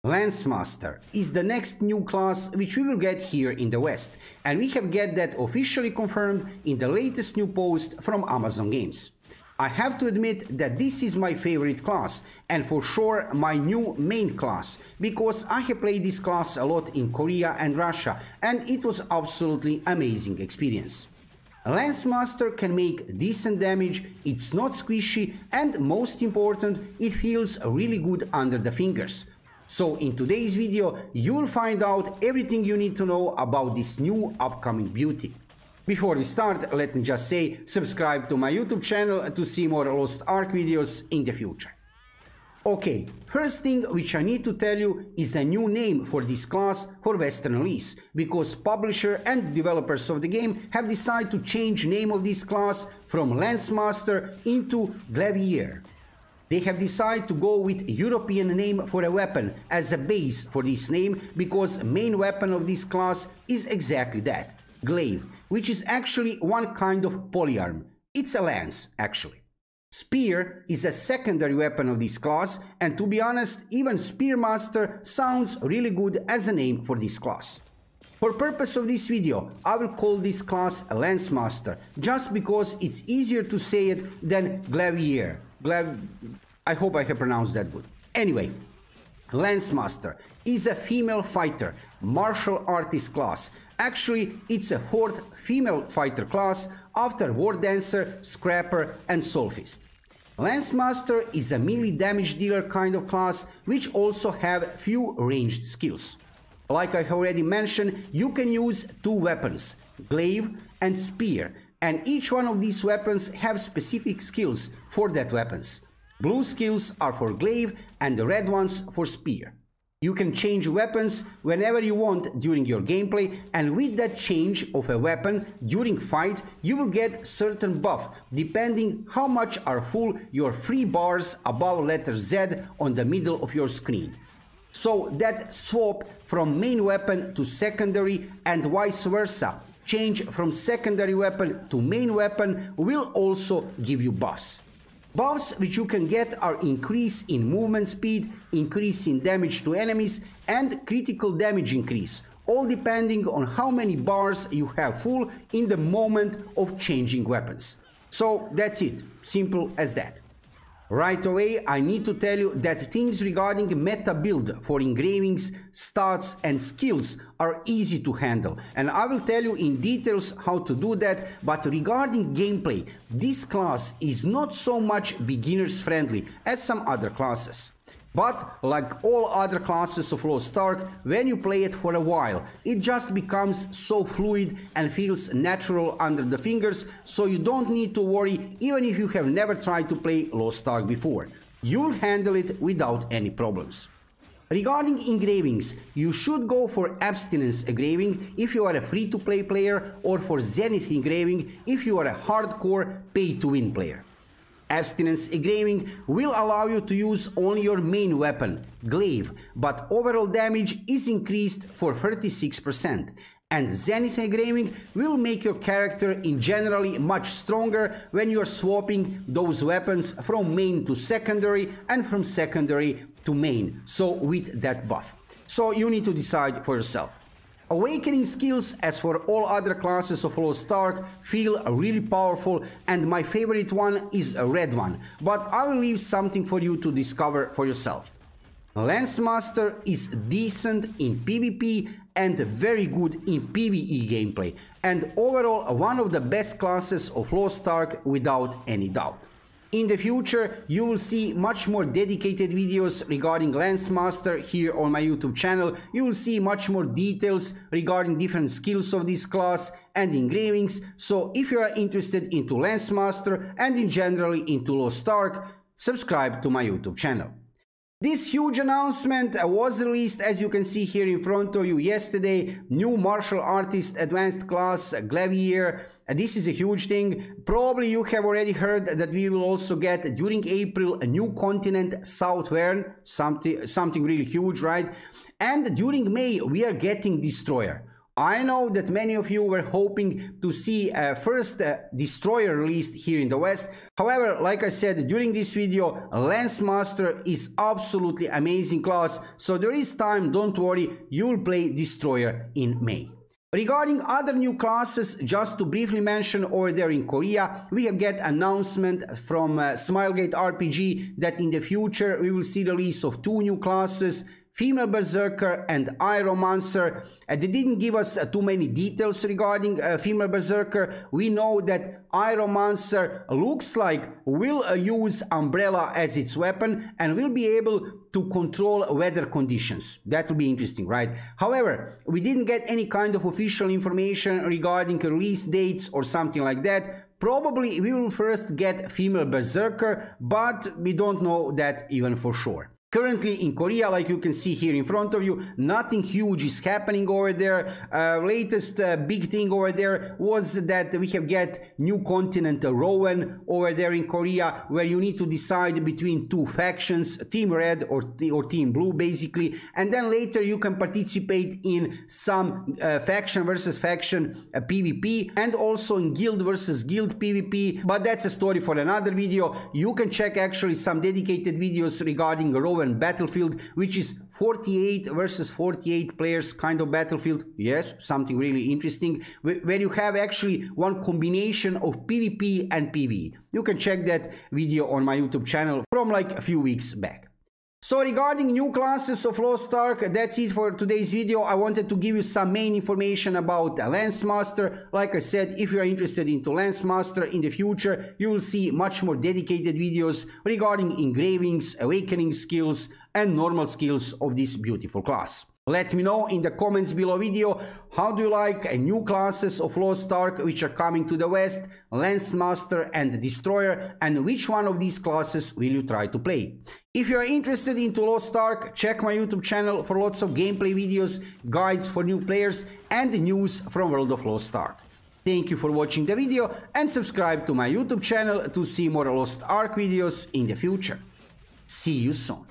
Lancemaster is the next new class which we will get here in the West, and we have get that officially confirmed in the latest new post from Amazon Games. I have to admit that this is my favorite class, and for sure my new main class, because I have played this class a lot in Korea and Russia, and it was absolutely amazing experience. Lancemaster can make decent damage, it's not squishy, and most important, it feels really good under the fingers. So in today's video, you will find out everything you need to know about this new upcoming beauty. Before we start, let me just say, subscribe to my YouTube channel to see more Lost Ark videos in the future. Okay, first thing which I need to tell you is a new name for this class for Western release, because publisher and developers of the game have decided to change name of this class from Lancemaster into GLAIVIER. They have decided to go with European name for a weapon as a base for this name, because main weapon of this class is exactly that, glaive, which is actually one kind of polyarm. It's a lance, actually. Spear is a secondary weapon of this class, and to be honest, even Spearmaster sounds really good as a name for this class. For purpose of this video, I will call this class a Lancemaster, just because it's easier to say it than GLAIVIER. I hope I have pronounced that good. Anyway, Lancemaster is a female fighter, martial artist class. Actually, it's a fourth female fighter class after War Dancer, Scrapper and Soulfist. Lancemaster is a melee damage dealer kind of class, which also have few ranged skills. Like I already mentioned, you can use two weapons, glaive and spear, and each one of these weapons have specific skills for that weapons. Blue skills are for glaive and the red ones for spear. You can change weapons whenever you want during your gameplay, and with that change of a weapon during fight, you will get certain buff depending how much are full your free bars above letter Z on the middle of your screen. So that swap from main weapon to secondary and vice versa, change from secondary weapon to main weapon, will also give you buffs. Buffs which you can get are increase in movement speed, increase in damage to enemies, and critical damage increase, all depending on how many bars you have full in the moment of changing weapons. So that's it, simple as that. Right away, I need to tell you that things regarding meta build for engravings, stats and skills are easy to handle, and I will tell you in details how to do that. But regarding gameplay, this class is not so much beginners friendly as some other classes. But like all other classes of Lost Ark, when you play it for a while, it just becomes so fluid and feels natural under the fingers, so you don't need to worry even if you have never tried to play Lost Ark before. You'll handle it without any problems. Regarding engravings, you should go for abstinence engraving if you are a free-to-play player, or for zenith engraving if you are a hardcore pay-to-win player. Abstinence engraving will allow you to use only your main weapon, glaive, but overall damage is increased for 36%, and zenith engraving will make your character in generally much stronger when you are swapping those weapons from main to secondary and from secondary to main, so with that buff. So you need to decide for yourself. Awakening skills, as for all other classes of Lost Ark, feel really powerful, and my favorite one is a red one, but I will leave something for you to discover for yourself. Lancemaster is decent in PvP and very good in PvE gameplay, and overall one of the best classes of Lost Ark without any doubt. In the future, you will see much more dedicated videos regarding Lancemaster here on my YouTube channel. You will see much more details regarding different skills of this class and engravings. So if you are interested into Lancemaster and in generally into Lost Ark, subscribe to my YouTube channel. This huge announcement was released, as you can see here in front of you, yesterday. New martial artist advanced class, GLAIVIER. This is a huge thing. Probably you have already heard that we will also get during April a new continent, Southern, something really huge, right? And during May we are getting Destroyer. I know that many of you were hoping to see a first Destroyer released here in the West. However, like I said during this video, Lancemaster is absolutely amazing class, so there is time, don't worry, you'll play Destroyer in May. Regarding other new classes, just to briefly mention, over there in Korea, we have get announcement from Smilegate RPG that in the future we will see the release of 2 new classes, Female Berserker and Aeromancer. They didn't give us too many details regarding Female Berserker. We know that Aeromancer looks like will use Umbrella as its weapon and will be able to control weather conditions. That will be interesting, right? However, we didn't get any kind of official information regarding release dates or something like that. Probably we will first get Female Berserker, but we don't know that even for sure. Currently in Korea, like you can see here in front of you, nothing huge is happening over there. Latest big thing over there was that we have get new continent Rowan over there in Korea, where you need to decide between 2 factions, Team Red or Team Blue basically, and then later you can participate in some faction versus faction PvP, and also in guild versus guild PvP, but that's a story for another video. You can check actually some dedicated videos regarding Rowan battlefield, which is 48 versus 48 players kind of battlefield. Yes, something really interesting, where you have actually one combination of PvP and PvE. You can check that video on my YouTube channel from like a few weeks back. So regarding new classes of Lost Ark, that's it for today's video. I wanted to give you some main information about Lancemaster. Like I said, if you are interested into Lancemaster in the future, you will see much more dedicated videos regarding engravings, awakening skills, and normal skills of this beautiful class. Let me know in the comments below video, how do you like new classes of Lost Ark which are coming to the West, Lancemaster and Destroyer, and which one of these classes will you try to play? If you are interested into Lost Ark, check my YouTube channel for lots of gameplay videos, guides for new players, and news from World of Lost Ark. Thank you for watching the video, and subscribe to my YouTube channel to see more Lost Ark videos in the future. See you soon.